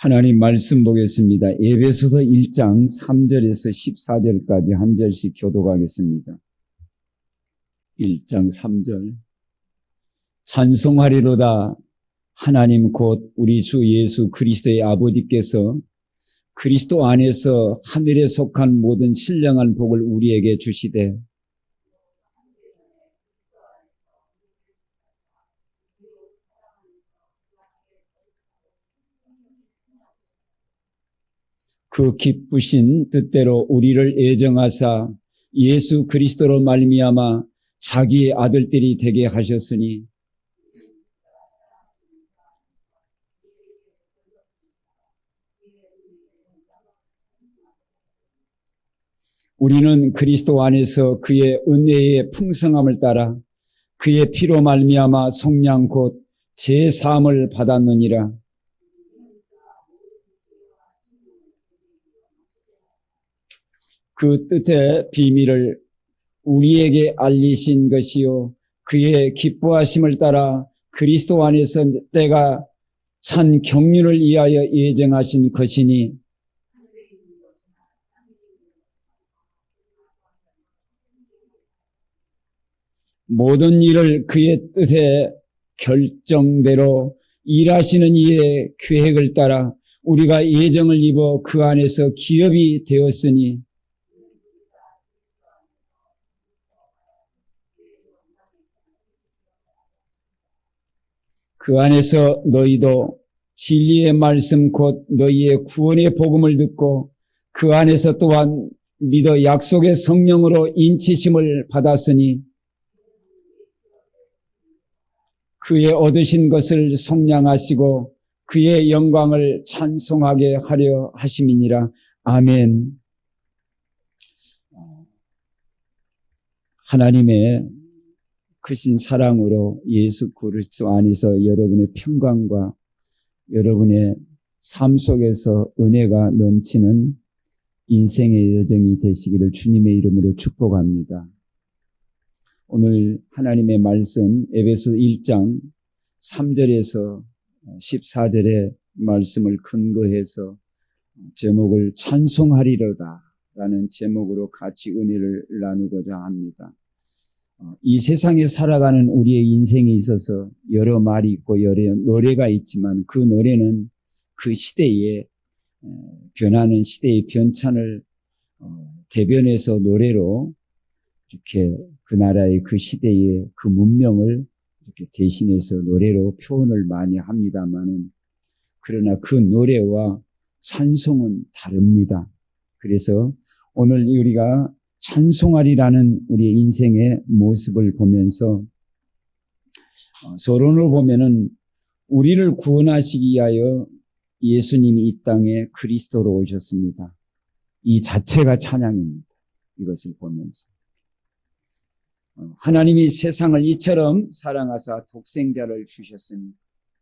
하나님 말씀 보겠습니다. 에베소서 1장 3절에서 14절까지 한 절씩 교독하겠습니다. 1장 3절. 찬송하리로다. 하나님 곧 우리 주 예수 그리스도의 아버지께서 그리스도 안에서 하늘에 속한 모든 신령한 복을 우리에게 주시되 그 기쁘신 뜻대로 우리를 애정하사 예수 그리스도로 말미암아 자기의 아들들이 되게 하셨으니 우리는 그리스도 안에서 그의 은혜의 풍성함을 따라 그의 피로 말미암아 속량 곧 제사함을 받았느니라. 그 뜻의 비밀을 우리에게 알리신 것이요 그의 기뻐하심을 따라 그리스도 안에서 때가 찬 경륜을 위하여 예정하신 것이니 모든 일을 그의 뜻의 결정대로 일하시는 이의 계획을 따라 우리가 예정을 입어 그 안에서 기업이 되었으니 그 안에서 너희도 진리의 말씀 곧 너희의 구원의 복음을 듣고 그 안에서 또한 믿어 약속의 성령으로 인치심을 받았으니 그의 얻으신 것을 속량하시고 그의 영광을 찬송하게 하려 하심이니라. 아멘. 하나님의 크신 사랑으로 예수 그리스도 안에서 여러분의 평강과 여러분의 삶 속에서 은혜가 넘치는 인생의 여정이 되시기를 주님의 이름으로 축복합니다. 오늘 하나님의 말씀 에베소 1장 3절에서 14절의 말씀을 근거해서 제목을 찬송하리로다 라는 제목으로 같이 은혜를 나누고자 합니다. 이 세상에 살아가는 우리의 인생에 있어서 여러 말이 있고 여러 노래가 있지만 그 노래는 그 시대에 변하는 시대의 변찬을 대변해서 노래로 이렇게 그 나라의 그 시대의 그 문명을 이렇게 대신해서 노래로 표현을 많이 합니다만은 그러나 그 노래와 찬송은 다릅니다. 그래서 오늘 우리가 찬송하리라는 우리의 인생의 모습을 보면서 서론을 보면은 우리를 구원하시기 위하여 예수님이 이 땅에 그리스도로 오셨습니다. 이 자체가 찬양입니다. 이것을 보면서 하나님이 세상을 이처럼 사랑하사 독생자를 주셨으니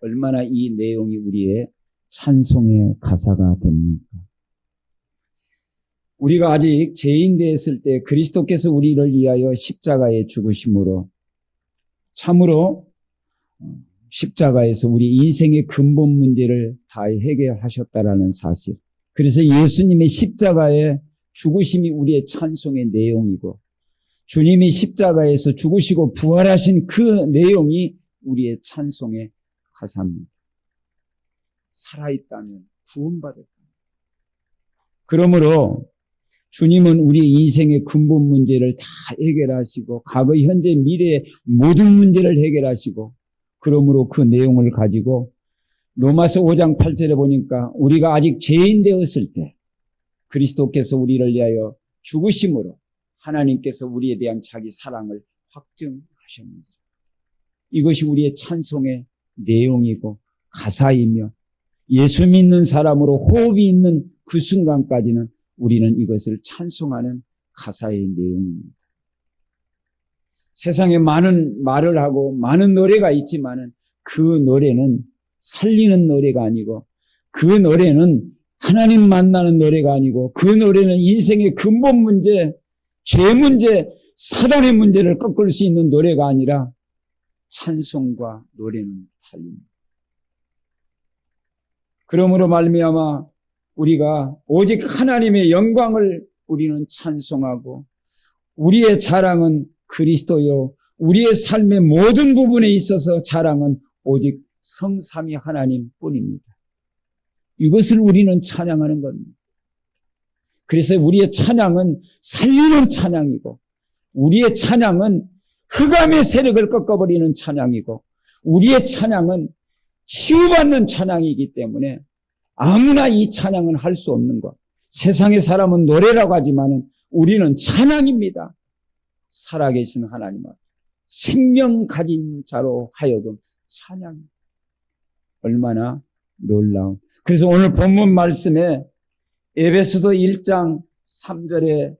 얼마나 이 내용이 우리의 찬송의 가사가 됩니까? 우리가 아직 죄인 되었을 때 그리스도께서 우리를 위하여 십자가에 죽으심으로 참으로 십자가에서 우리 인생의 근본 문제를 다 해결하셨다라는 사실. 그래서 예수님의 십자가의 죽으심이 우리의 찬송의 내용이고 주님이 십자가에서 죽으시고 부활하신 그 내용이 우리의 찬송의 가사입니다. 살아있다면 구원받았다. 그러므로 주님은 우리 인생의 근본 문제를 다 해결하시고 과거, 현재, 미래의 모든 문제를 해결하시고 그러므로 그 내용을 가지고 로마서 5장 8절에 보니까 우리가 아직 죄인 되었을 때 그리스도께서 우리를 위하여 죽으심으로 하나님께서 우리에 대한 자기 사랑을 확증하셨습니다. 이것이 우리의 찬송의 내용이고 가사이며 예수 믿는 사람으로 호흡이 있는 그 순간까지는 우리는 이것을 찬송하는 가사의 내용입니다. 세상에 많은 말을 하고 많은 노래가 있지만은 그 노래는 살리는 노래가 아니고 그 노래는 하나님 만나는 노래가 아니고 그 노래는 인생의 근본 문제, 죄 문제, 사단의 문제를 꺾을 수 있는 노래가 아니라 찬송과 노래는 달립니다. 그러므로 말미암아 우리가 오직 하나님의 영광을 우리는 찬송하고 우리의 자랑은 그리스도요. 우리의 삶의 모든 부분에 있어서 자랑은 오직 성삼위 하나님뿐입니다. 이것을 우리는 찬양하는 겁니다. 그래서 우리의 찬양은 살리는 찬양이고 우리의 찬양은 흑암의 세력을 꺾어버리는 찬양이고 우리의 찬양은 치유받는 찬양이기 때문에 아무나 이 찬양은 할 수 없는 것. 세상의 사람은 노래라고 하지만 우리는 찬양입니다. 살아계신 하나님 앞에 생명 가진 자로 하여금 찬양. 얼마나 놀라운. 그래서 오늘 본문 말씀에 에베소서 1장 3절에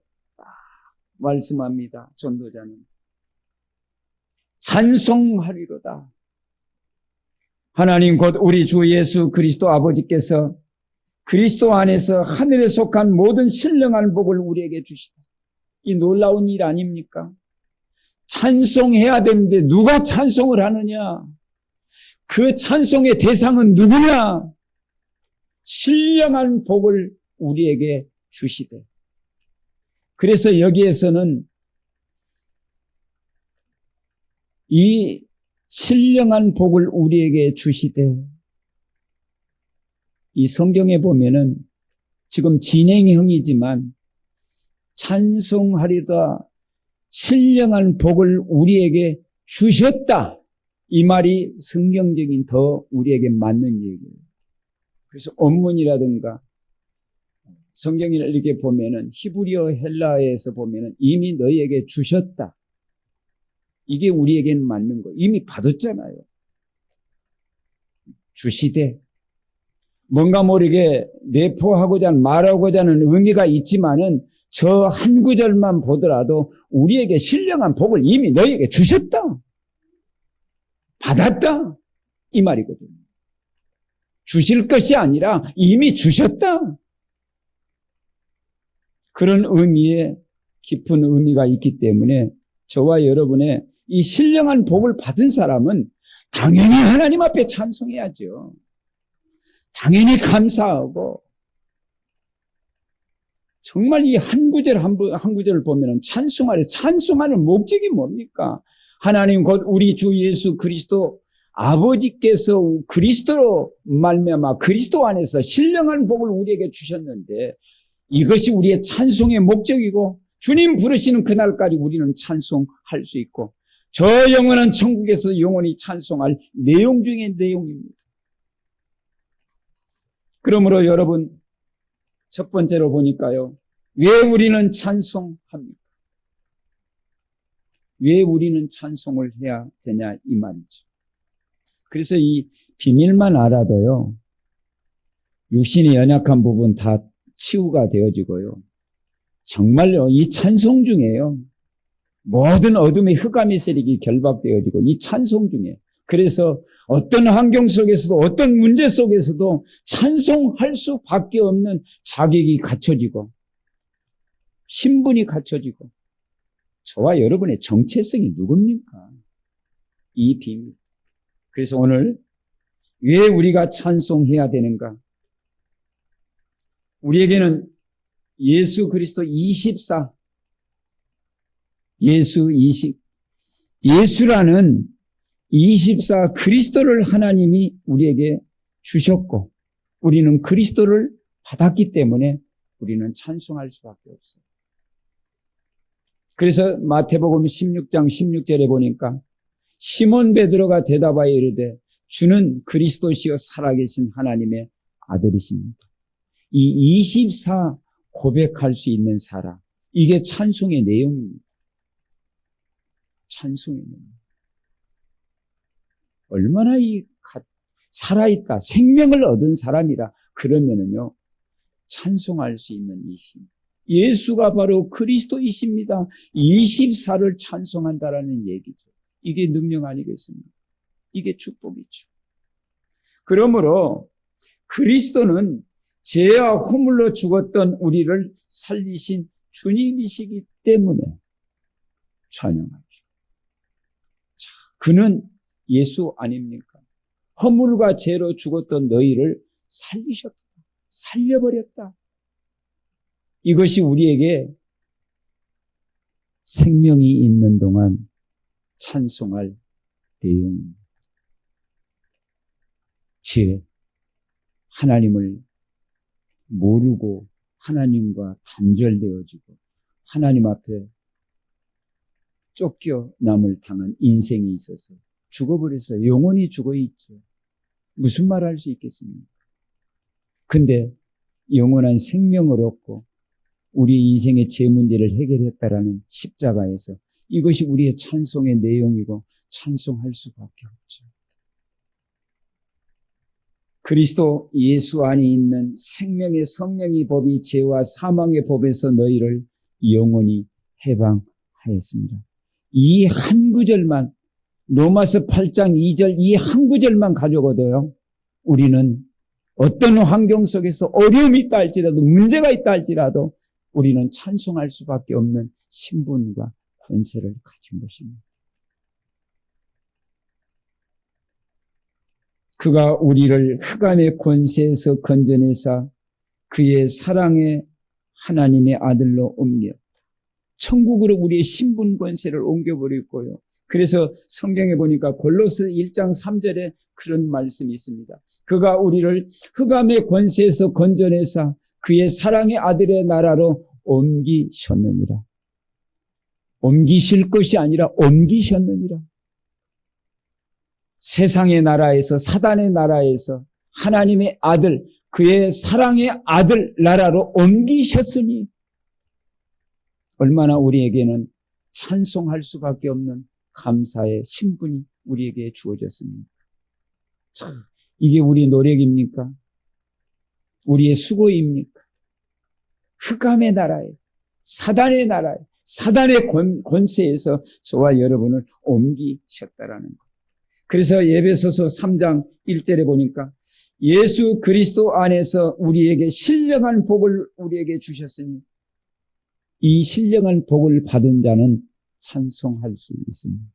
말씀합니다. 전도자는 찬송하리로다. 하나님 곧 우리 주 예수 그리스도 아버지께서 그리스도 안에서 하늘에 속한 모든 신령한 복을 우리에게 주시다. 이 놀라운 일 아닙니까? 찬송해야 되는데 누가 찬송을 하느냐? 그 찬송의 대상은 누구냐? 신령한 복을 우리에게 주시되. 그래서 여기에서는 이 신령한 복을 우리에게 주시되, 이 성경에 보면은 지금 진행형이지만 찬송하리다 신령한 복을 우리에게 주셨다. 이 말이 성경적인 더 우리에게 맞는 얘기예요. 그래서 원문이라든가 성경을 이렇게 보면은 히브리어 헬라어에서 보면은 이미 너희에게 주셨다. 이게 우리에게는 맞는 거예요. 이미 받았잖아요. 주시되 뭔가 모르게 내포하고자 하는 말하고자 하는 의미가 있지만은 저 한 구절만 보더라도 우리에게 신령한 복을 이미 너희에게 주셨다. 받았다. 이 말이거든요. 주실 것이 아니라 이미 주셨다. 그런 의미에 깊은 의미가 있기 때문에 저와 여러분의 이 신령한 복을 받은 사람은 당연히 하나님 앞에 찬송해야죠. 당연히 감사하고 정말 이 한 구절 한 구절을 보면 찬송하는 목적이 뭡니까? 하나님 곧 우리 주 예수 그리스도 아버지께서 그리스도로 말미암아 그리스도 안에서 신령한 복을 우리에게 주셨는데 이것이 우리의 찬송의 목적이고 주님 부르시는 그날까지 우리는 찬송할 수 있고 저 영원한 천국에서 영원히 찬송할 내용 중의 내용입니다. 그러므로 여러분 첫 번째로 보니까요. 왜 우리는 찬송합니까? 왜 우리는 찬송을 해야 되냐 이 말이죠. 그래서 이 비밀만 알아도요. 육신의 연약한 부분 다 치유가 되어지고요. 정말요. 이 찬송 중에요. 모든 어둠의 흑암의 세력이 결박되어지고 이 찬송 중에 그래서 어떤 환경 속에서도 어떤 문제 속에서도 찬송할 수밖에 없는 자격이 갖춰지고 신분이 갖춰지고 저와 여러분의 정체성이 누굽니까? 이 비밀. 그래서 오늘 왜 우리가 찬송해야 되는가? 우리에게는 예수 그리스도 24 예수라는 24 그리스도를 하나님이 우리에게 주셨고 우리는 그리스도를 받았기 때문에 우리는 찬송할 수밖에 없어요. 그래서 마태복음 16장 16절에 보니까 시몬 베드로가 대답하여 이르되 주는 그리스도시요 살아계신 하나님의 아들이십니다. 이 24 고백할 수 있는 사람 이게 찬송의 내용입니다. 찬송의 내용. 얼마나 살아있다, 생명을 얻은 사람이라 그러면은요, 찬송할 수 있는 이 힘. 예수가 바로 그리스도이십니다. 24를 찬송한다라는 얘기죠. 이게 능력 아니겠습니까? 이게 축복이죠. 그러므로 그리스도는 죄와 허물로 죽었던 우리를 살리신 주님이시기 때문에 찬양하죠. 그는 예수 아닙니까? 허물과 죄로 죽었던 너희를 살리셨다. 살려버렸다. 이것이 우리에게 생명이 있는 동안 찬송할 내용입니다. 하나님을 모르고 하나님과 단절되어지고 하나님 앞에 쫓겨남을 당한 인생이 있어서 죽어버려서 영원히 죽어있죠. 무슨 말 할 수 있겠습니까? 근데 영원한 생명을 얻고 우리 인생의 제 문제를 해결했다라는 십자가에서 이것이 우리의 찬송의 내용이고 찬송할 수밖에 없죠. 그리스도 예수 안에 있는 생명의 성령의 법이 죄와 사망의 법에서 너희를 영원히 해방하였습니다. 이 한 구절만, 로마서 8장 2절 이 한 구절만 가져고도요, 우리는 어떤 환경 속에서 어려움이 있다 할지라도, 문제가 있다 할지라도 우리는 찬송할 수밖에 없는 신분과 권세를 가진 것입니다. 그가 우리를 흑암의 권세에서 건져내사 그의 사랑의 하나님의 아들로 옮겼다. 천국으로 우리의 신분 권세를 옮겨버렸고요. 그래서 성경에 보니까 골로새 1장 3절에 그런 말씀이 있습니다. 그가 우리를 흑암의 권세에서 건져내사 그의 사랑의 아들의 나라로 옮기셨느니라. 옮기실 것이 아니라 옮기셨느니라. 세상의 나라에서, 사단의 나라에서 하나님의 아들, 그의 사랑의 아들 나라로 옮기셨으니 얼마나 우리에게는 찬송할 수밖에 없는 감사의 신분이 우리에게 주어졌습니다. 참, 이게 우리의 노력입니까? 우리의 수고입니까? 흑암의 나라에, 사단의 나라에, 사단의 권세에서 저와 여러분을 옮기셨다라는 것. 그래서 에베소서 3장 1절에 보니까 예수 그리스도 안에서 우리에게 신령한 복을 우리에게 주셨으니 이 신령한 복을 받은 자는 찬송할 수 있습니다.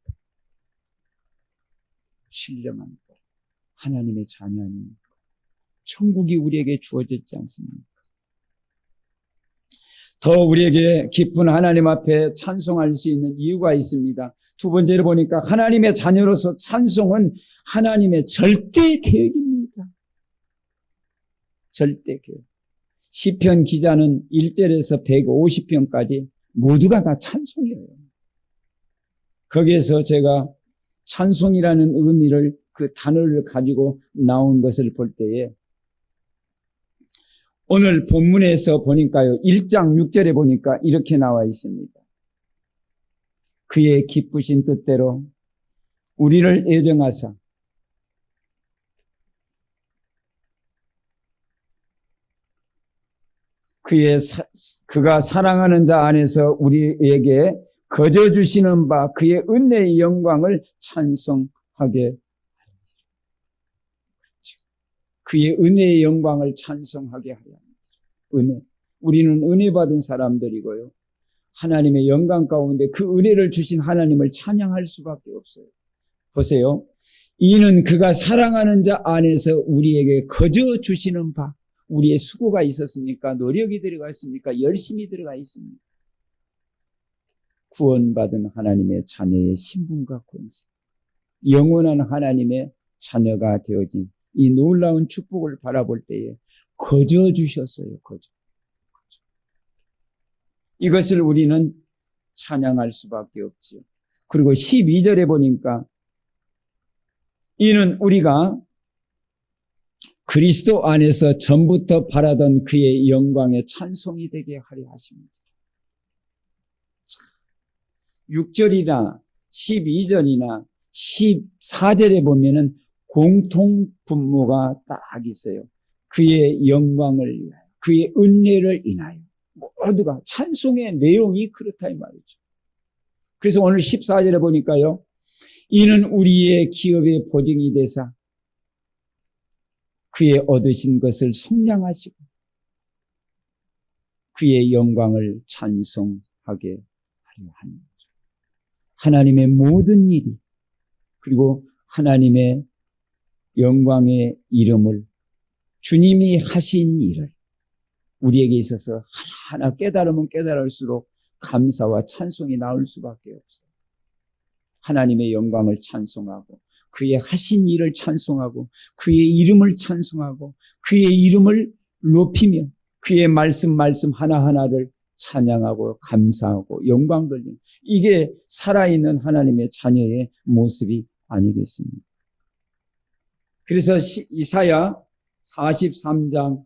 신령한 복, 하나님의 자녀 아닙니까? 천국이 우리에게 주어졌지 않습니까? 더 우리에게 기쁜 하나님 앞에 찬송할 수 있는 이유가 있습니다. 두 번째로 보니까 하나님의 자녀로서 찬송은 하나님의 절대 계획입니다. 절대 계획. 시편 기자는 1절에서 150편까지 모두가 다 찬송이에요. 거기에서 제가 찬송이라는 의미를, 그 단어를 가지고 나온 것을 볼 때에 오늘 본문에서 보니까요, 1장 6절에 보니까 이렇게 나와 있습니다. 그의 기쁘신 뜻대로 우리를 애정하사 그가 사랑하는 자 안에서 우리에게 거저 주시는 바 그의 은혜의 영광을 찬송하게 하리라. 그의 은혜의 영광을 찬송하게 하려 합니다. 은혜. 우리는 은혜 받은 사람들이고요. 하나님의 영광 가운데 그 은혜를 주신 하나님을 찬양할 수밖에 없어요. 보세요. 이는 그가 사랑하는 자 안에서 우리에게 거저 주시는 바, 우리의 수고가 있었습니까? 노력이 들어가 있습니까? 열심히 들어가 있습니까? 구원받은 하나님의 자녀의 신분과 권세, 영원한 하나님의 자녀가 되어진 이 놀라운 축복을 바라볼 때에 거저 주셨어요. 거저. 이것을 우리는 찬양할 수밖에 없지요. 그리고 12절에 보니까 이는 우리가 그리스도 안에서 전부터 바라던 그의 영광의 찬송이 되게 하려 하십니다. 6절이나 12절이나 14절에 보면은 공통 분모가 딱 있어요. 그의 영광을 위하여, 그의 은혜를 인하여 모두가 찬송의 내용이 그렇다 이 말이죠. 그래서 오늘 14절에 보니까요, 이는 우리의 기업의 보증이 되사 그의 얻으신 것을 속량하시고 그의 영광을 찬송하게 하려 합니다. 하나님의 모든 일이, 그리고 하나님의 영광의 이름을 주님이 하신 일을 우리에게 있어서 하나하나 깨달으면 깨달을수록 감사와 찬송이 나올 수밖에 없어요. 하나님의 영광을 찬송하고 그의 하신 일을 찬송하고 그의 이름을 찬송하고 그의 이름을 높이며 그의 말씀 하나하나를 찬양하고 감사하고 영광 돌리는, 이게 살아있는 하나님의 자녀의 모습이 아니겠습니까? 그래서 이사야 43장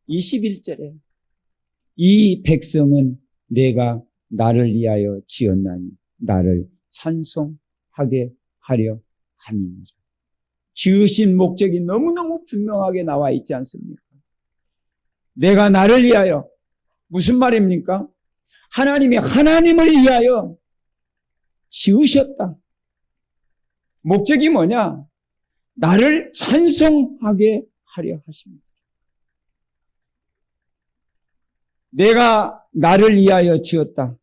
21절에 이 백성은 내가 나를 위하여 지었나니 나를 찬송하게 하려 함이니라. 지으신 목적이 너무너무 분명하게 나와 있지 않습니까? 내가 나를 위하여, 무슨 말입니까? 하나님이 하나님을 위하여 지으셨다. 목적이 뭐냐? 나를 찬송하게 하려 하십니다. 내가 나를 위하여 지었다.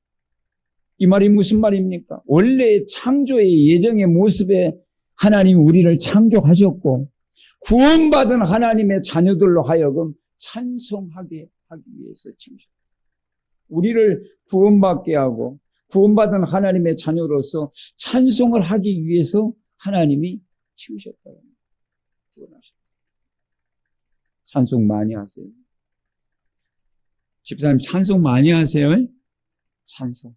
이 말이 무슨 말입니까? 원래 창조의 예정의 모습에 하나님 우리를 창조하셨고 구원받은 하나님의 자녀들로 하여금 찬송하게 하기 위해서 지으셨다. 우리를 구원받게 하고 구원받은 하나님의 자녀로서 찬송을 하기 위해서 하나님이 지으셨다. 구원하셨다. 찬송 많이 하세요. 집사님 찬송 많이 하세요. 찬송.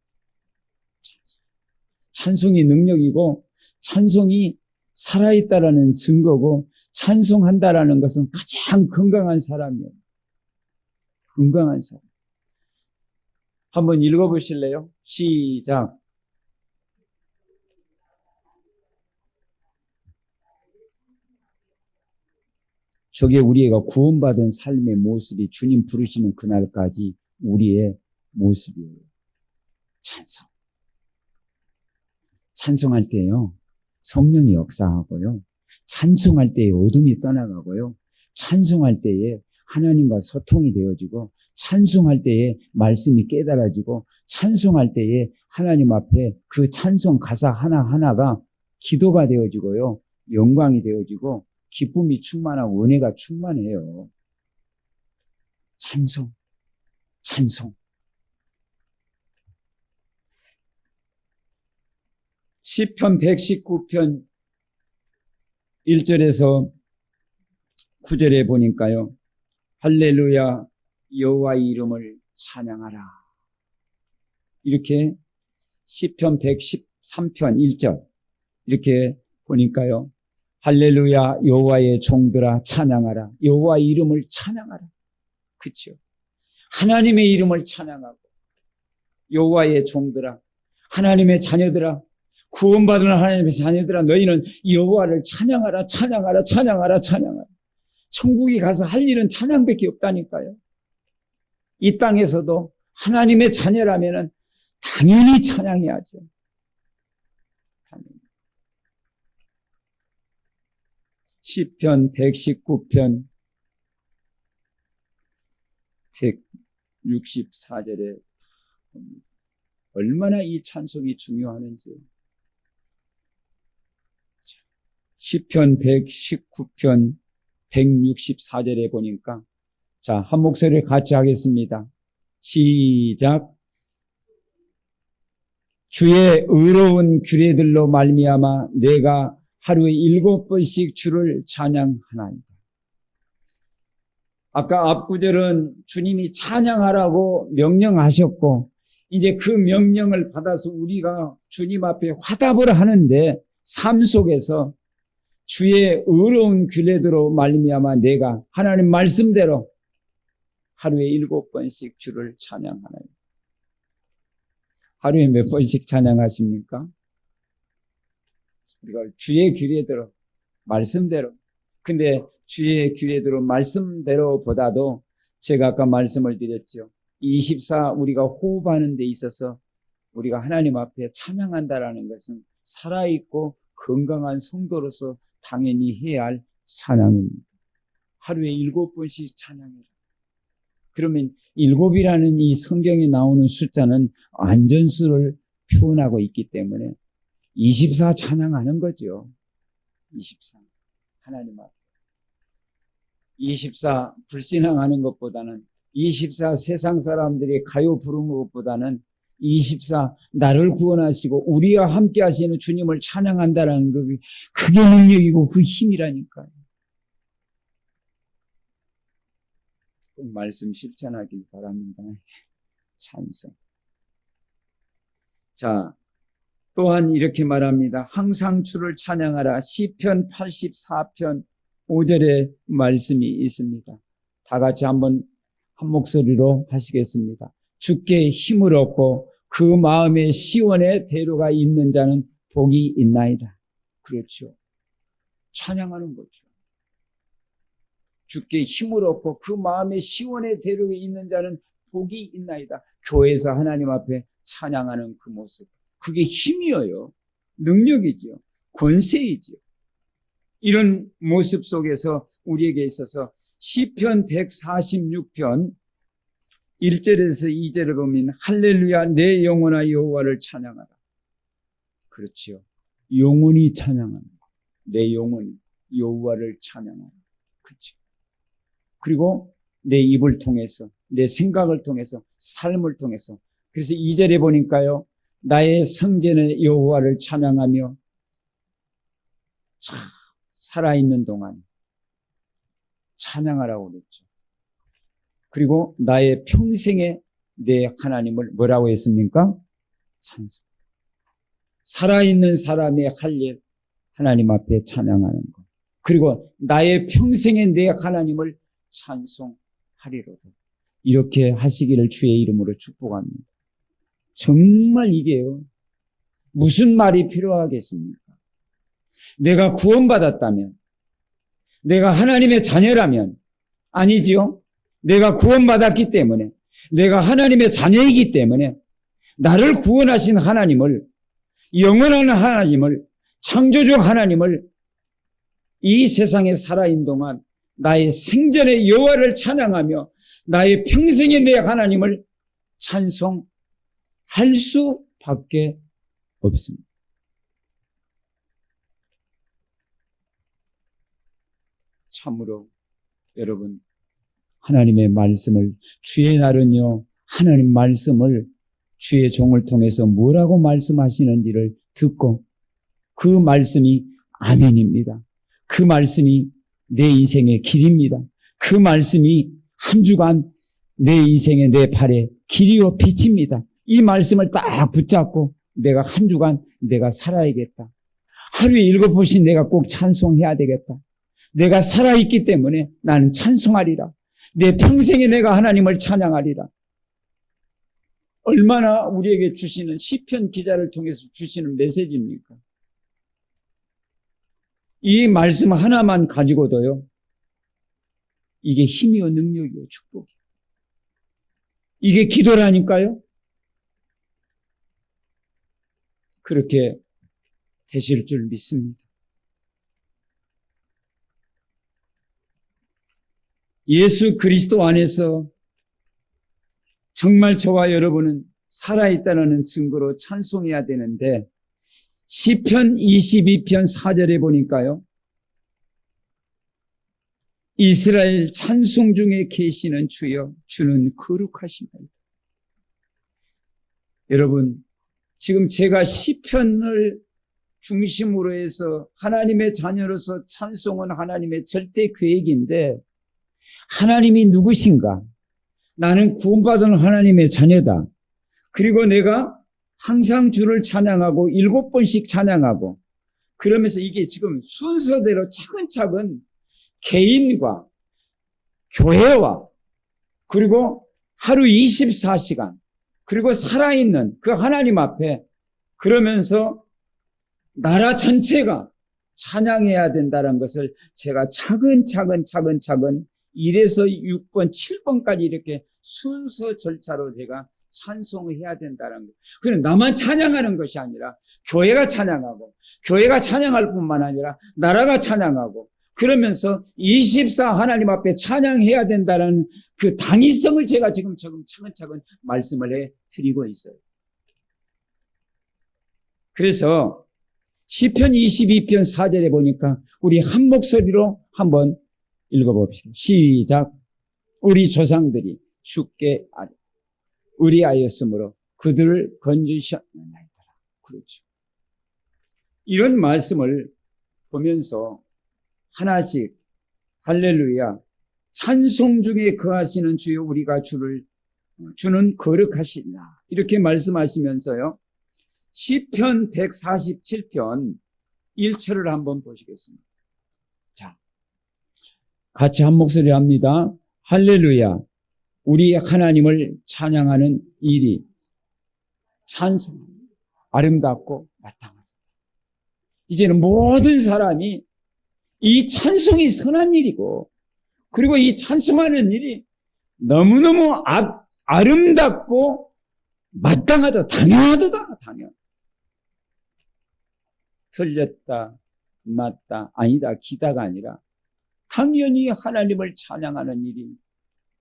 찬송이 능력이고 찬송이 살아있다라는 증거고 찬송한다라는 것은 가장 건강한 사람이에요. 건강한 사람. 한번 읽어보실래요? 시작. 저게 우리가 구원받은 삶의 모습이 주님 부르시는 그날까지 우리의 모습이에요. 찬송. 찬송할 때요, 성령이 역사하고요. 찬송할 때에 어둠이 떠나가고요. 찬송할 때에 하나님과 소통이 되어지고, 찬송할 때에 말씀이 깨달아지고, 찬송할 때에 하나님 앞에 그 찬송 가사 하나하나가 기도가 되어지고요. 영광이 되어지고, 기쁨이 충만하고 은혜가 충만해요. 찬송, 찬송. 시편 119편 1절에서 9절에 보니까요. 할렐루야 여호와의 이름을 찬양하라. 이렇게 시편 113편 1절 이렇게 보니까요. 할렐루야 여호와의 종들아 찬양하라. 여호와의 이름을 찬양하라. 그렇죠. 하나님의 이름을 찬양하고 여호와의 종들아, 하나님의 자녀들아, 구원받은 하나님의 자녀들아, 너희는 여호와를 찬양하라, 찬양하라, 찬양하라, 찬양하라. 천국에 가서 할 일은 찬양밖에 없다니까요. 이 땅에서도 하나님의 자녀라면 당연히 찬양해야죠. 시편 119편 164절에 얼마나 이 찬송이 중요하는지. 시편 119편 164절에 보니까, 자, 한 목소리를 같이 하겠습니다. 시작. 주의 의로운 규례들로 말미암아 내가 하루에 7번씩 주를 찬양하나이다. 아까 앞구절은 주님이 찬양하라고 명령하셨고, 이제 그 명령을 받아서 우리가 주님 앞에 화답을 하는데, 삶 속에서 주의 의로운 규례대로 말미암아 내가 하나님 말씀대로 하루에 7번씩 주를 찬양하나이다. 하루에 몇 번씩 찬양하십니까? 우리가 주의 규례대로, 말씀대로. 근데 주의 규례대로, 말씀대로 보다도 제가 아까 말씀을 드렸죠. 24 우리가 호흡하는 데 있어서 우리가 하나님 앞에 찬양한다라는 것은 살아있고 건강한 성도로서 당연히 해야 할 찬양입니다. 하루에 7번씩 찬양해라. 그러면 7이라는 이 성경에 나오는 숫자는 안전수를 표현하고 있기 때문에 24 찬양하는 거죠. 24. 하나님 앞에. 24 불신앙하는 것보다는, 24 세상 사람들이 가요 부르는 것보다는 24 나를 구원하시고 우리와 함께 하시는 주님을 찬양한다라는 그게 능력이고 그 힘이라니까요. 꼭 말씀 실천하길 바랍니다. 찬송. 자, 또한 이렇게 말합니다. 항상 주를 찬양하라. 시편 84편 5절의 말씀이 있습니다. 다 같이 한번 한 목소리로 하시겠습니다. 주께 힘을 얻고 그 마음에 시온의 대로가 있는 자는 복이 있나이다. 그렇죠. 찬양하는 거죠. 주께 힘을 얻고 그 마음에 시온의 대로가 있는 자는 복이 있나이다. 교회에서 하나님 앞에 찬양하는 그 모습. 그게 힘이에요. 능력이죠. 권세이죠. 이런 모습 속에서 우리에게 있어서 시편 146편 1절에서 2절을 보면 할렐루야 내 영혼아 여호와를 찬양하라. 그렇죠. 영혼이 찬양하는 내 영혼이 여호와를 찬양하라. 그렇죠. 그리고 내 입을 통해서 내 생각을 통해서 삶을 통해서 그래서 2절에 보니까요. 나의 성전의 여호와를 찬양하며 살아있는 동안 찬양하라고 그랬죠. 그리고 나의 평생에 내 하나님을 뭐라고 했습니까? 찬송. 살아있는 사람의 할 일 하나님 앞에 찬양하는 것. 그리고 나의 평생에 내 하나님을 찬송하리로다. 이렇게 하시기를 주의 이름으로 축복합니다. 정말 이게요. 무슨 말이 필요하겠습니까? 내가 구원받았다면, 내가 하나님의 자녀라면, 아니지요? 내가 구원받았기 때문에, 내가 하나님의 자녀이기 때문에, 나를 구원하신 하나님을, 영원한 하나님을, 창조주 하나님을 이 세상에 살아있는 동안 나의 생전의 여호와를 찬양하며 나의 평생의 내 하나님을 찬송할 수밖에 없습니다. 참으로 여러분 하나님의 말씀을 주의 날은요 하나님 말씀을 주의 종을 통해서 뭐라고 말씀하시는지를 듣고 그 말씀이 아멘입니다. 그 말씀이 내 인생의 길입니다. 그 말씀이 한 주간 내 인생의 내 발에 길이요 빛입니다. 이 말씀을 딱 붙잡고 내가 한 주간 내가 살아야겠다. 하루에 7번씩 내가 꼭 찬송해야 되겠다. 내가 살아있기 때문에 나는 찬송하리라. 내 평생에 내가 하나님을 찬양하리라. 얼마나 우리에게 주시는 시편 기자를 통해서 주시는 메시지입니까? 이 말씀 하나만 가지고도요. 이게 힘이요 능력이요 축복이요. 이게 기도라니까요. 그렇게 되실 줄 믿습니다. 예수 그리스도 안에서 정말 저와 여러분은 살아있다는 증거로 찬송해야 되는데 시편 22편 4절에 보니까요. 이스라엘 찬송 중에 계시는 주여 주는 거룩하시나이다. 여러분 지금 제가 시편을 중심으로 해서 하나님의 자녀로서 찬송은 하나님의 절대 계획인데 하나님이 누구신가? 나는 구원받은 하나님의 자녀다. 그리고 내가 항상 주를 찬양하고 7번씩 찬양하고 그러면서 이게 지금 순서대로 차근차근 개인과 교회와 그리고 하루 24시간 그리고 살아있는 그 하나님 앞에 그러면서 나라 전체가 찬양해야 된다는 것을 제가 차근차근 1에서 6번, 7번까지 이렇게 순서 절차로 제가 찬송해야 된다는 것. 그럼 나만 찬양하는 것이 아니라 교회가 찬양하고 교회가 찬양할 뿐만 아니라 나라가 찬양하고 그러면서 24 하나님 앞에 찬양해야 된다는 그 당위성을 제가 지금 차근차근 말씀을 해 드리고 있어요. 그래서 시편 22편 4절에 보니까 우리 한 목소리로 한번 읽어봅시다. 시작. 우리 조상들이 주께 의리하였으므로 그들을 건지셨나이다. 그렇죠. 이런 말씀을 보면서 하나씩 할렐루야 찬송 중에 거하시는 주여 우리가 주는 거룩하시나 이렇게 말씀하시면서요. 시편 147편 1절을 한번 보시겠습니다. 자, 같이 한 목소리 합니다. 할렐루야 우리 하나님을 찬양하는 일이 찬송 아름답고 마땅하다. 이제는 모든 사람이 이 찬송이 선한 일이고 그리고 이 찬송하는 일이 너무너무 아름답고 마땅하다. 당연하다. 당연. 틀렸다. 맞다. 아니다. 기다가 아니라 당연히 하나님을 찬양하는 일이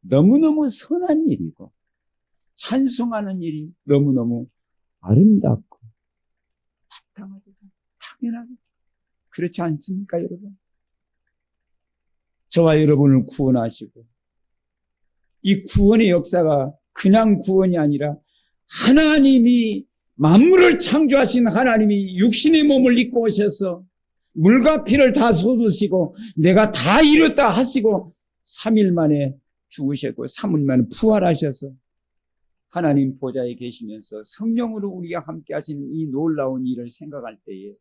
너무너무 선한 일이고 찬송하는 일이 너무너무 아름답고 마땅하다. 당연하다. 그렇지 않습니까, 여러분? 저와 여러분을 구원하시고 이 구원의 역사가 그냥 구원이 아니라 하나님이 만물을 창조하신 하나님이 육신의 몸을 입고 오셔서 물과 피를 다 쏟으시고 내가 다 이뤘다 하시고 3일 만에 죽으셨고 3일 만에 부활하셔서 하나님 보좌에 계시면서 성령으로 우리가 함께 하시는 이 놀라운 일을 생각할 때에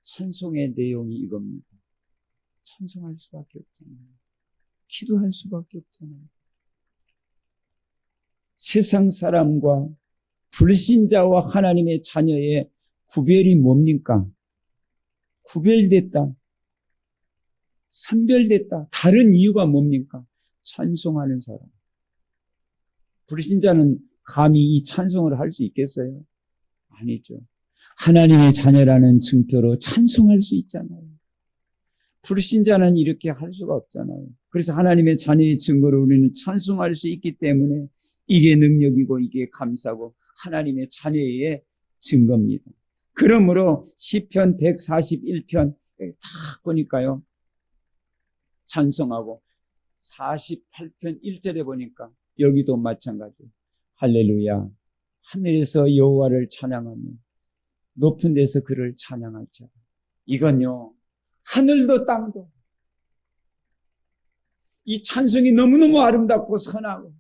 찬송의 내용이 이겁니다. 찬송할 수밖에 없잖아요. 기도할 수밖에 없잖아요. 세상 사람과 불신자와 하나님의 자녀의 구별이 뭡니까? 구별됐다. 선별됐다. 다른 이유가 뭡니까? 찬송하는 사람. 불신자는 감히 이 찬송을 할 수 있겠어요? 아니죠. 하나님의 자녀라는 증표로 찬송할 수 있잖아요. 불신자는 이렇게 할 수가 없잖아요. 그래서 하나님의 자녀의 증거로 우리는 찬송할 수 있기 때문에 이게 능력이고 이게 감사고 하나님의 자녀의 증거입니다. 그러므로 시편 141편 다 보니까요. 찬송하고 48편 1절에 보니까 여기도 마찬가지예요. 할렐루야. 하늘에서 여호와를 찬양하며 높은 데서 그를 찬양할지어다. 이건요. 하늘도 땅도 이 찬송이 너무너무 아름답고 선하고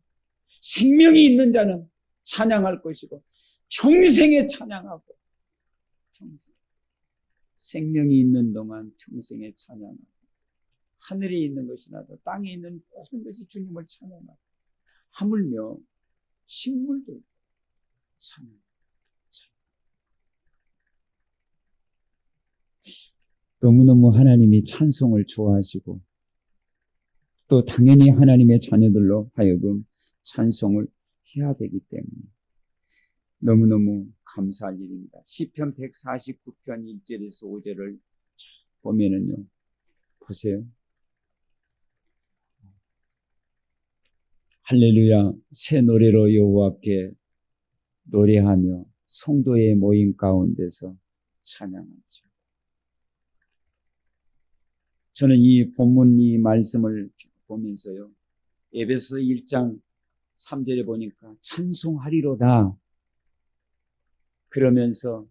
생명이 있는 자는 찬양할 것이고 평생에 찬양하고 평생 생명이 있는 동안 평생에 찬양하고 하늘에 있는 것이나도 땅에 있는 모든 것이 주님을 찬양하고 하물며 식물도 찬양. 너무너무 하나님이 찬송을 좋아하시고 또 당연히 하나님의 자녀들로 하여금 찬송을 해야 되기 때문에 너무너무 감사할 일입니다. 시편 149편 1절에서 5절을 보면은요. 보세요. 할렐루야 새 노래로 여호와께 노래하며 성도의 모임 가운데서 찬양하죠. 저는 이 본문 이 말씀을 보면서요. 에베소 1장 3절에 보니까 찬송하리로다. 그러면서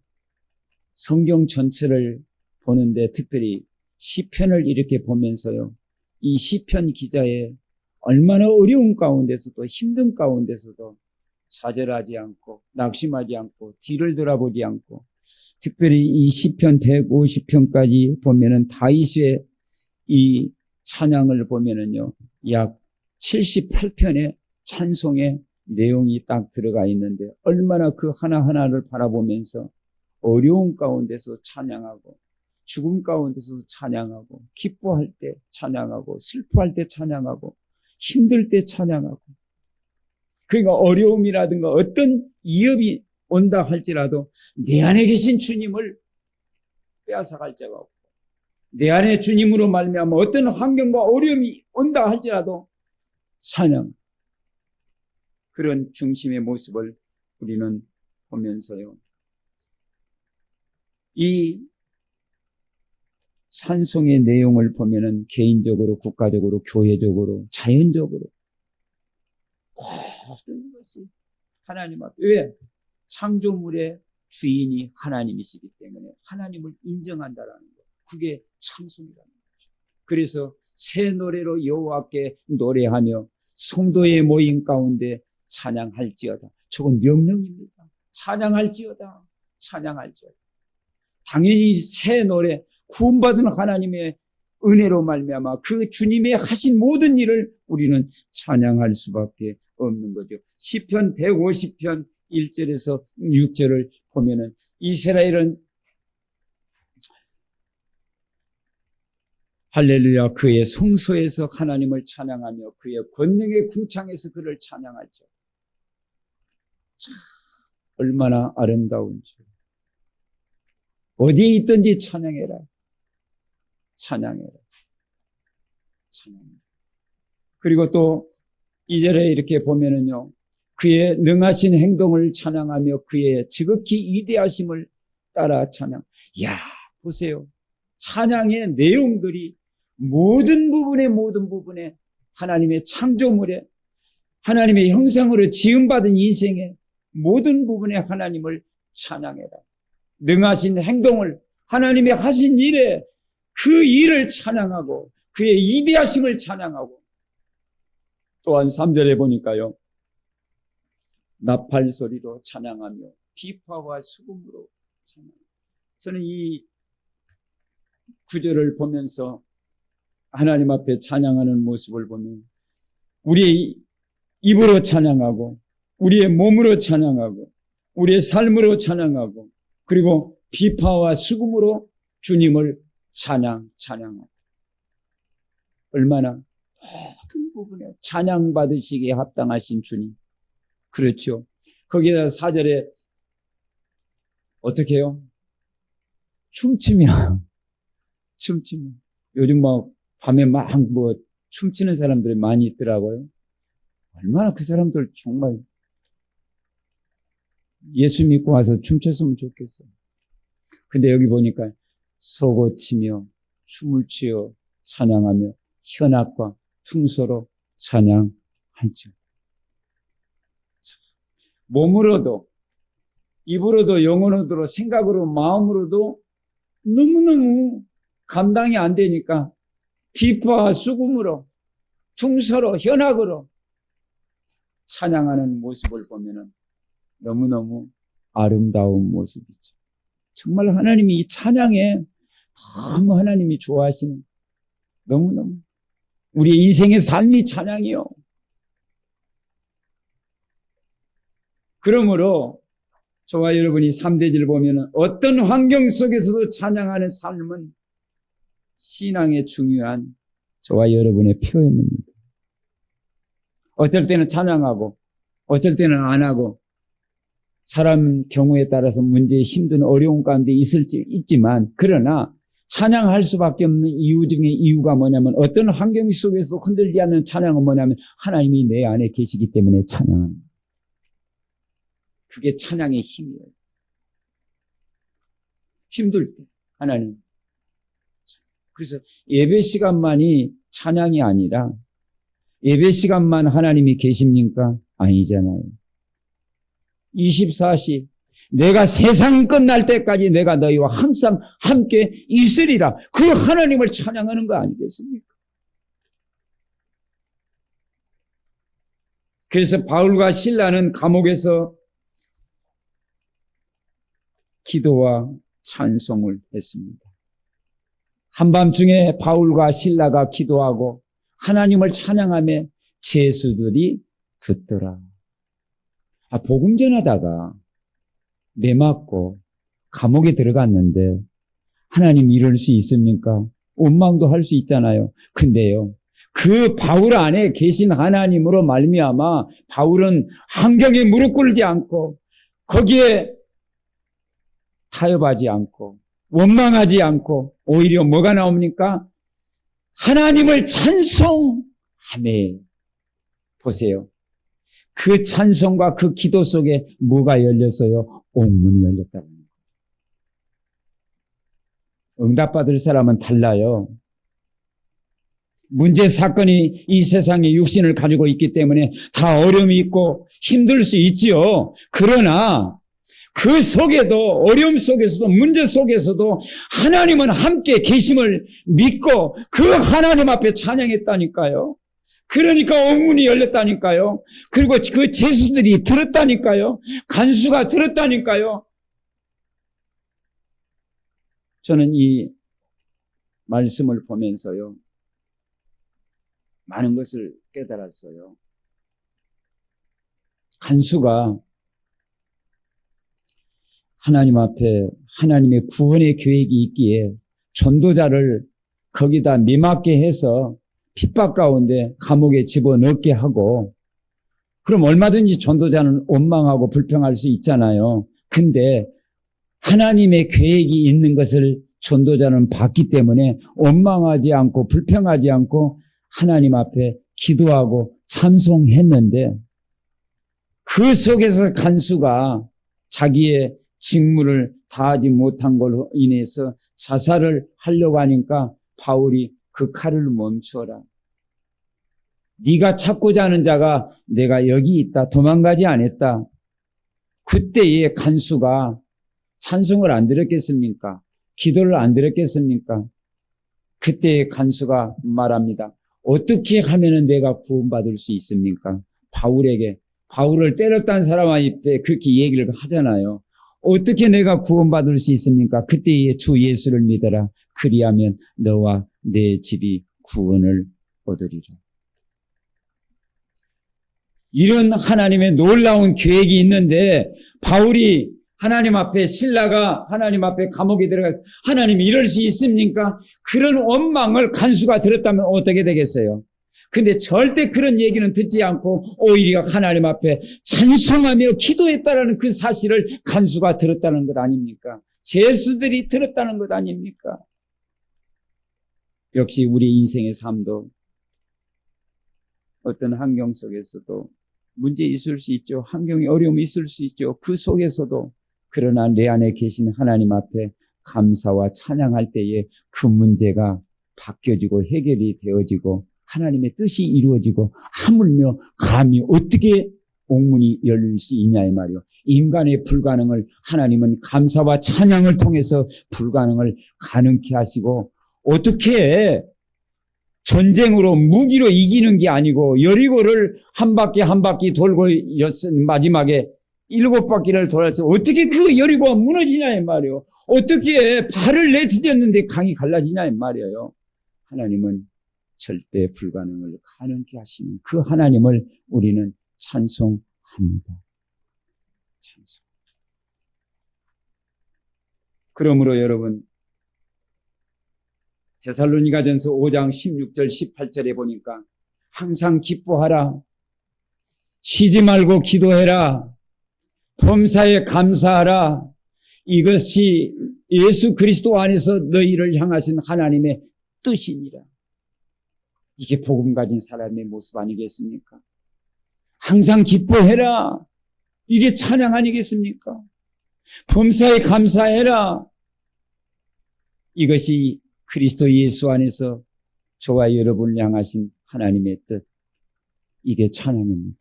성경 전체를 보는데 특별히 시편을 이렇게 보면서요. 이 시편 기자의 얼마나 어려운 가운데서도 힘든 가운데서도 좌절하지 않고 낙심하지 않고 뒤를 돌아보지 않고 특별히 이 시편 150편까지 보면은 다윗의 이 찬양을 보면은요, 약 78편의 찬송의 내용이 딱 들어가 있는데 얼마나 그 하나하나를 바라보면서 어려운 가운데서 찬양하고 죽음 가운데서 찬양하고 기뻐할 때 찬양하고 슬퍼할 때 찬양하고 힘들 때 찬양하고 그러니까 어려움이라든가 어떤 위협이 온다 할지라도 내 안에 계신 주님을 빼앗아갈 자가 없고 내 안에 주님으로 말미암아 어떤 환경과 어려움이 온다 할지라도 찬양 그런 중심의 모습을 우리는 보면서요. 이 찬송의 내용을 보면은 개인적으로, 국가적으로, 교회적으로, 자연적으로 모든 것이 하나님 앞에, 왜? 창조물의 주인이 하나님이시기 때문에 하나님을 인정한다라는 것. 그게 찬송이라는 거죠. 그래서 새 노래로 여호와께 노래하며 성도의 모임 가운데 찬양할지어다. 저건 명령입니다. 찬양할지어다. 찬양할지어다. 당연히 새 노래, 구원받은 하나님의 은혜로 말미암아 그 주님의 하신 모든 일을 우리는 찬양할 수밖에 없는 거죠. 시편 150편 1절에서 6절을 보면은 이스라엘은 할렐루야, 그의 성소에서 하나님을 찬양하며 그의 권능의 궁창에서 그를 찬양하죠. 참 얼마나 아름다운지. 어디에 있든지 찬양해라. 찬양해라. 찬양해라. 그리고 또 2절에 이렇게 보면은요, 그의 능하신 행동을 찬양하며 그의 지극히 위대하심을 따라 찬양. 이야, 보세요. 찬양의 내용들이 모든 부분에 하나님의 창조물에 하나님의 형상으로 지음받은 인생의 모든 부분에 하나님을 찬양해라. 능하신 행동을, 하나님의 하신 일에 그 일을 찬양하고 그의 위대하심을 찬양하고, 또한 3절에 보니까요, 나팔 소리로 찬양하며 비파와 수금으로 찬양합니다. 저는 이 구절을 보면서 하나님 앞에 찬양하는 모습을 보면 우리의 입으로 찬양하고 우리의 몸으로 찬양하고 우리의 삶으로 찬양하고 그리고 비파와 수금으로 주님을 찬양하고, 얼마나 모든 부분에 찬양받으시기에 합당하신 주님. 그렇죠. 거기에다 4절에 어떻게 해요? 춤추며. 요즘 밤에 춤추는 사람들이 많이 있더라고요. 얼마나 그 사람들 정말 예수 믿고 와서 춤췄으면 좋겠어요. 근데 여기 보니까 소고치며 춤을 추어 찬양하며 현악과 퉁소로 찬양할지어다. 몸으로도 입으로도 영혼으로도 생각으로 마음으로도 너무너무 감당이 안 되니까 비파와 수금으로 퉁소로 현악으로 찬양하는 모습을 보면은 너무너무 아름다운 모습이죠. 정말 하나님이 이 찬양에 너무 하나님이 좋아하시는, 너무너무 우리의 인생의 삶이 찬양이요. 그러므로 저와 여러분이 3대지를 보면 어떤 환경 속에서도 찬양하는 삶은 신앙의 중요한 저와 여러분의 표현입니다. 어떨 때는 찬양하고 어떨 때는 안 하고, 사람 경우에 따라서 문제에 힘든 어려운 가운데 있지만, 그러나 찬양할 수밖에 없는 이유 중에 이유가 뭐냐면, 어떤 환경 속에서 흔들리지 않는 찬양은 뭐냐면 하나님이 내 안에 계시기 때문에 찬양합니다. 그게 찬양의 힘이에요. 힘들 때 하나님. 그래서 예배 시간만이 찬양이 아니라 예배 시간만 하나님이 계십니까? 아니잖아요. 24시 내가 세상 끝날 때까지 내가 너희와 항상 함께 있으리라. 그 하나님을 찬양하는 거 아니겠습니까? 그래서 바울과 실라는 감옥에서 기도와 찬송을 했습니다. 한밤중에 바울과 실라가 기도하고 하나님을 찬양하며 죄수들이 듣더라. 복음 전하다가 매 맞고 감옥에 들어갔는데 하나님 이럴 수 있습니까? 원망도 할 수 있잖아요. 근데요, 그 바울 안에 계신 하나님으로 말미암아 바울은 환경에 무릎 꿇지 않고 거기에 타협하지 않고 원망하지 않고 오히려 뭐가 나옵니까? 하나님을 찬송하며. 보세요. 그 찬송과 그 기도 속에 뭐가 열렸어요? 옥문이 열렸다는 거예요. 응답받을 사람은 달라요. 문제 사건이 이 세상에 육신을 가지고 있기 때문에 다 어려움이 있고 힘들 수 있지요. 그러나 그 속에도, 어려움 속에서도, 문제 속에서도 하나님은 함께 계심을 믿고 그 하나님 앞에 찬양했다니까요. 그러니까 옥문이 열렸다니까요. 그리고 그 제수들이 들었다니까요. 간수가 들었다니까요. 저는 이 말씀을 보면서요, 많은 것을 깨달았어요. 간수가 하나님 앞에 하나님의 구원의 계획이 있기에 전도자를 거기다 미맞게 해서 핍박 가운데 감옥에 집어넣게 하고, 그럼 얼마든지 전도자는 원망하고 불평할 수 있잖아요. 근데 하나님의 계획이 있는 것을 전도자는 봤기 때문에 원망하지 않고 불평하지 않고 하나님 앞에 기도하고 찬송했는데, 그 속에서 간수가 자기의 직무를 다하지 못한 걸로 인해서 자살을 하려고 하니까 바울이 그 칼을 멈추어라. 네가 찾고자 하는 자가 내가 여기 있다. 도망가지 않았다. 그때의 간수가 찬송을 안 드렸겠습니까? 기도를 안 드렸겠습니까? 그때의 간수가 말합니다. 어떻게 하면은 내가 구원받을 수 있습니까? 바울에게, 바울을 때렸다는 사람 앞에 그렇게 얘기를 하잖아요. 어떻게 내가 구원받을 수 있습니까? 그때의 주 예수를 믿어라. 그리하면 너와 내 집이 구원을 얻으리라. 이런 하나님의 놀라운 계획이 있는데, 바울이 하나님 앞에, 신라가 하나님 앞에 감옥에 들어가서 하나님이 이럴 수 있습니까? 그런 원망을 간수가 들었다면 어떻게 되겠어요? 근데 절대 그런 얘기는 듣지 않고 오히려 하나님 앞에 찬송하며 기도했다라는 그 사실을 간수가 들었다는 것 아닙니까? 제수들이 들었다는 것 아닙니까? 역시 우리 인생의 삶도 어떤 환경 속에서도 문제 있을 수 있죠. 환경이 어려움이 있을 수 있죠. 그 속에서도 그러나 내 안에 계신 하나님 앞에 감사와 찬양할 때에 그 문제가 바뀌어지고 해결이 되어지고 하나님의 뜻이 이루어지고, 하물며 감히 어떻게 옥문이 열릴 수 있냐 이 말이요. 인간의 불가능을 하나님은 감사와 찬양을 통해서 불가능을 가능케 하시고, 어떻게 전쟁으로 무기로 이기는 게 아니고 여리고를 한 바퀴 돌고 마지막에 7바퀴를 돌아서 어떻게 그 여리고가 무너지냐 이 말이요. 어떻게 발을 내딛었는데 강이 갈라지냐 이 말이에요. 하나님은 절대 불가능을 가능케 하시는 그 하나님을 우리는 찬송합니다. 찬송. 그러므로 여러분, 데살로니가전서 5장 16절 18절에 보니까 항상 기뻐하라, 쉬지 말고 기도해라, 범사에 감사하라, 이것이 예수 그리스도 안에서 너희를 향하신 하나님의 뜻이니라. 이게 복음 가진 사람의 모습 아니겠습니까? 항상 기뻐해라. 이게 찬양 아니겠습니까? 범사에 감사해라. 이것이 그리스도 예수 안에서 저와 여러분을 향하신 하나님의 뜻. 이게 찬양입니다.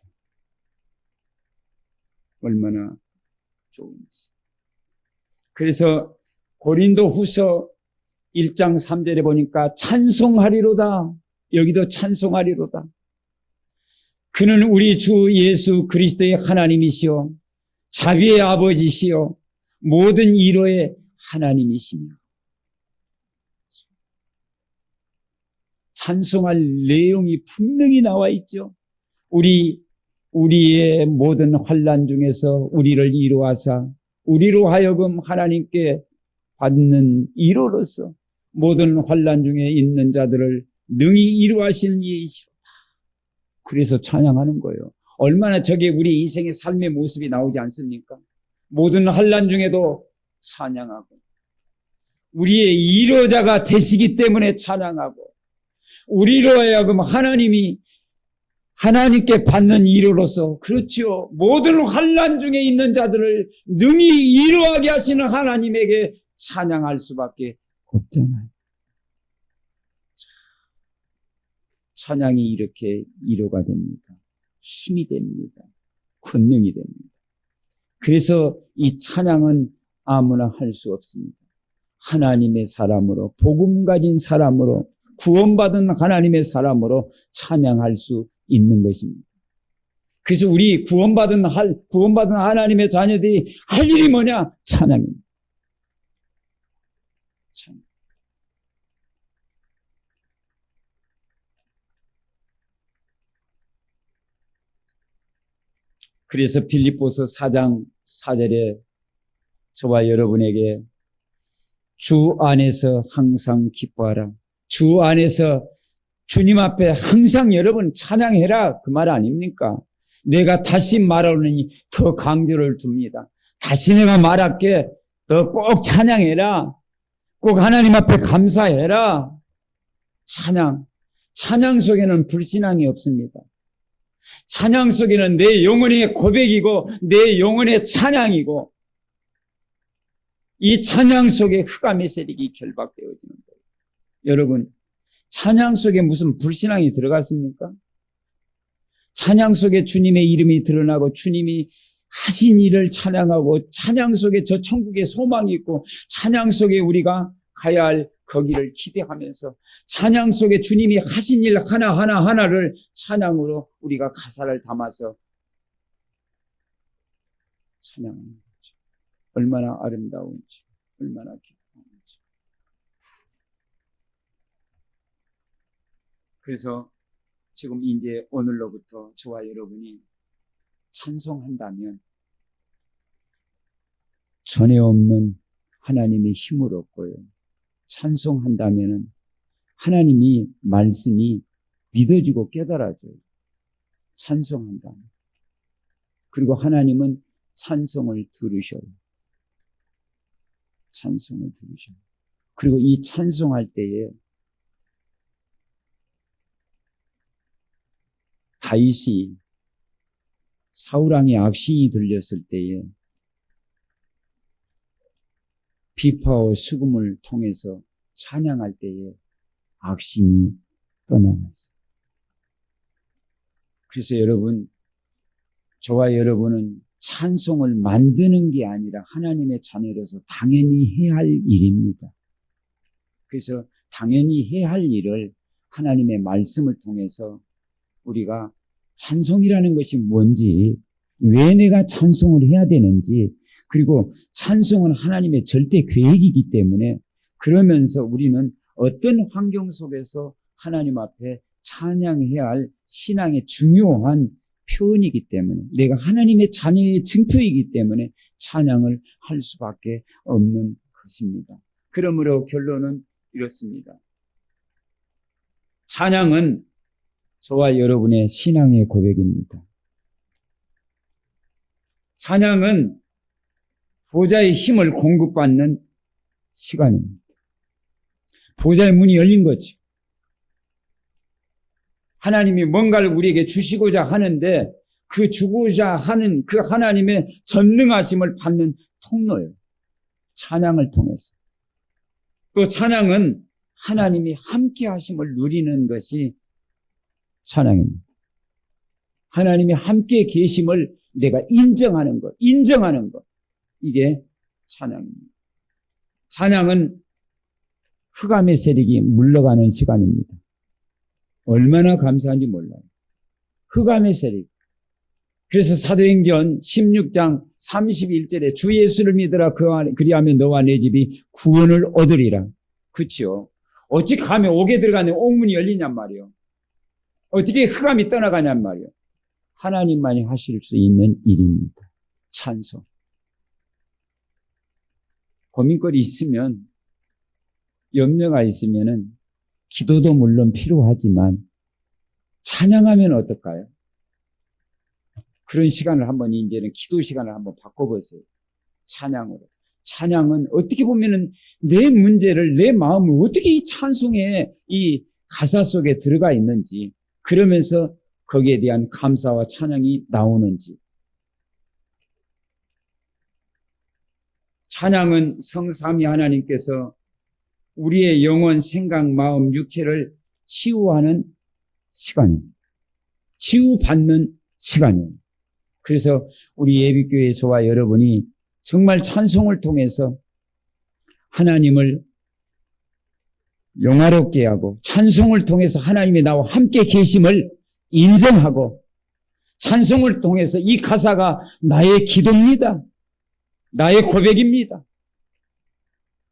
얼마나 좋은지. 그래서 고린도 후서 1장 3절에 보니까 찬송하리로다. 여기도 찬송하리로다. 그는 우리 주 예수 그리스도의 하나님이시요 자비의 아버지시요 모든 위로의 하나님이시며. 찬송할 내용이 분명히 나와 있죠. 우리의 모든 환난 중에서 우리를 위로하사 우리로 하여금 하나님께 받는 위로로서 모든 환난 중에 있는 자들을 능히 위로하시는 이이시로다. 그래서 찬양하는 거예요. 얼마나 저게 우리 인생의 삶의 모습이 나오지 않습니까? 모든 환난 중에도 찬양하고, 우리의 위로자가 되시기 때문에 찬양하고, 우리로 하여금 하나님께 받는 위로로서, 그렇죠, 모든 환난 중에 있는 자들을 능히 위로하게 하시는 하나님에게 찬양할 수밖에 없잖아요. 찬양이 이렇게 위로가 됩니다. 힘이 됩니다. 권능이 됩니다. 그래서 이 찬양은 아무나 할 수 없습니다. 하나님의 사람으로, 복음 가진 사람으로, 구원받은 하나님의 사람으로 찬양할 수 있는 것입니다. 그래서 우리 구원받은 하나님의 자녀들이 할 일이 뭐냐? 찬양입니다. 찬양. 그래서 빌립보서 4장 4절에 저와 여러분에게 주 안에서 항상 기뻐하라. 주 안에서 주님 앞에 항상 여러분 찬양해라. 그 말 아닙니까? 내가 다시 말하노니 더 강조를 둡니다. 다시 내가 말할게. 더 꼭 찬양해라. 꼭 하나님 앞에 감사해라. 찬양 속에는 불신앙이 없습니다. 찬양 속에는 내 영혼의 고백이고 내 영혼의 찬양이고 이 찬양 속에 흑암의 세력이 결박되어지는 거예요. 여러분, 찬양 속에 무슨 불신앙이 들어갔습니까? 찬양 속에 주님의 이름이 드러나고 주님이 하신 일을 찬양하고 찬양 속에 저 천국의 소망이 있고 찬양 속에 우리가 가야 할 거기를 기대하면서 찬양 속에 주님이 하신 일 하나하나를 찬양으로 우리가 가사를 담아서 찬양하는 거죠. 얼마나 아름다운지, 얼마나 기쁘운지. 그래서 지금 이제 오늘로부터 저와 여러분이 찬송한다면 전에 없는 하나님의 힘을 얻고요. 찬송한다면 하나님이 말씀이 믿어지고 깨달아져요. 찬송한다면. 그리고 하나님은 찬송을 들으셔요. 찬송을 들으셔요. 그리고 이 찬송할 때에 다윗이 사울왕의 악신이 들렸을 때에 비파와 수금을 통해서 찬양할 때에 악신이 떠나갔어요. 그래서 여러분, 저와 여러분은 찬송을 만드는 게 아니라 하나님의 자녀로서 당연히 해야 할 일입니다. 그래서 당연히 해야 할 일을 하나님의 말씀을 통해서 우리가 찬송이라는 것이 뭔지, 왜 내가 찬송을 해야 되는지, 그리고 찬송은 하나님의 절대 계획이기 때문에 그러면서 우리는 어떤 환경 속에서 하나님 앞에 찬양해야 할 신앙의 중요한 표현이기 때문에 내가 하나님의 자녀의 증표이기 때문에 찬양을 할 수밖에 없는 것입니다. 그러므로 결론은 이렇습니다. 찬양은 저와 여러분의 신앙의 고백입니다. 찬양은 보좌의 힘을 공급받는 시간입니다. 보좌의 문이 열린 거죠. 하나님이 뭔가를 우리에게 주시고자 하는데 그 주고자 하는 그 하나님의 전능하심을 받는 통로예요. 찬양을 통해서. 또 찬양은 하나님이 함께 하심을 누리는 것이 찬양입니다. 하나님이 함께 계심을 내가 인정하는 것. 이게 찬양입니다. 찬양은 흑암의 세력이 물러가는 시간입니다. 얼마나 감사한지 몰라요. 흑암의 세력. 그래서 사도행전 16장 31절에 주 예수를 믿으라 그리하면 너와 내 집이 구원을 얻으리라. 그렇죠. 어찌 감에 옥에 들어가는 옥문이 열리냔 말이요. 어떻게 흑암이 떠나가냔 말이요. 하나님만이 하실 수 있는 일입니다. 찬송. 고민거리 있으면, 염려가 있으면은 기도도 물론 필요하지만 찬양하면 어떨까요? 그런 시간을 한번 이제는 기도 시간을 한번 바꿔보세요. 찬양으로. 찬양은 어떻게 보면은 내 문제를, 내 마음을 어떻게 이 찬송의 이 가사 속에 들어가 있는지, 그러면서 거기에 대한 감사와 찬양이 나오는지. 찬양은 성삼위 하나님께서 우리의 영혼, 생각, 마음, 육체를 치유하는 시간입니다. 치유받는 시간입니다. 그래서 우리 예비교회 저와 여러분이 정말 찬송을 통해서 하나님을 영화롭게 하고, 찬송을 통해서 하나님이 나와 함께 계심을 인정하고, 찬송을 통해서 이 가사가 나의 기도입니다. 나의 고백입니다.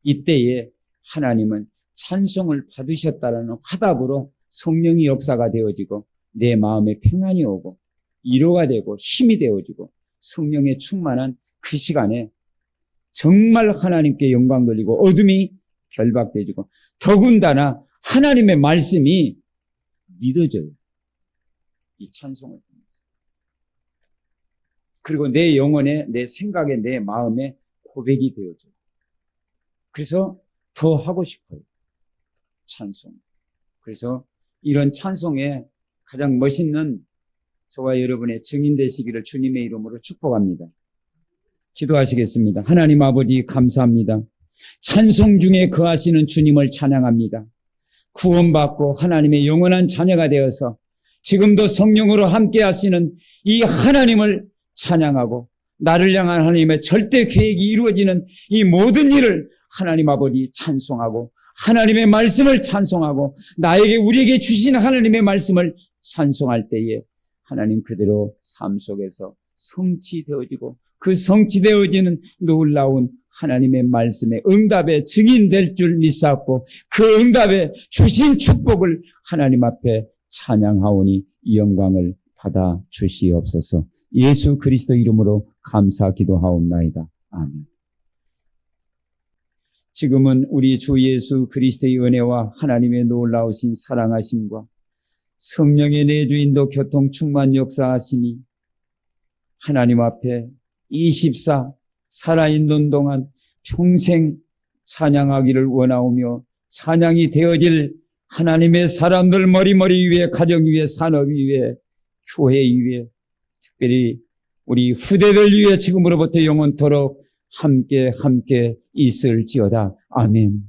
이때에 하나님은 찬송을 받으셨다라는 화답으로 성령의 역사가 되어지고, 내 마음에 평안이 오고 위로가 되고 힘이 되어지고, 성령에 충만한 그 시간에 정말 하나님께 영광 돌리고 어둠이 결박되지고, 더군다나 하나님의 말씀이 믿어져요. 이 찬송을 통해서. 그리고 내 영혼에, 내 생각에, 내 마음에 고백이 되어져요. 그래서 더 하고 싶어요. 찬송. 그래서 이런 찬송에 가장 멋있는 저와 여러분의 증인 되시기를 주님의 이름으로 축복합니다. 기도하시겠습니다. 하나님 아버지 감사합니다. 찬송 중에 거하시는 주님을 찬양합니다. 구원받고 하나님의 영원한 자녀가 되어서 지금도 성령으로 함께 하시는 이 하나님을 찬양하고, 나를 향한 하나님의 절대 계획이 이루어지는 이 모든 일을 하나님 아버지 찬송하고, 하나님의 말씀을 찬송하고, 나에게 우리에게 주신 하나님의 말씀을 찬송할 때에 하나님 그대로 삶 속에서 성취되어지고, 그 성취되어지는 놀라운 하나님의 말씀의 응답에 증인될 줄 믿사옵고, 그 응답에 주신 축복을 하나님 앞에 찬양하오니 이 영광을 받아 주시옵소서. 예수 그리스도 이름으로 감사 기도하옵나이다. 아멘. 지금은 우리 주 예수 그리스도의 은혜와 하나님의 놀라우신 사랑하심과 성령의 내주인도 교통 충만 역사하시니 하나님 앞에 24 살아있는 동안 평생 찬양하기를 원하오며, 찬양이 되어질 하나님의 사람들 머리머리 위에, 가정 위에, 산업 위에, 교회 위에, 특별히 우리 후대들 위에 지금으로부터 영원토록 함께 있을지어다. 아멘.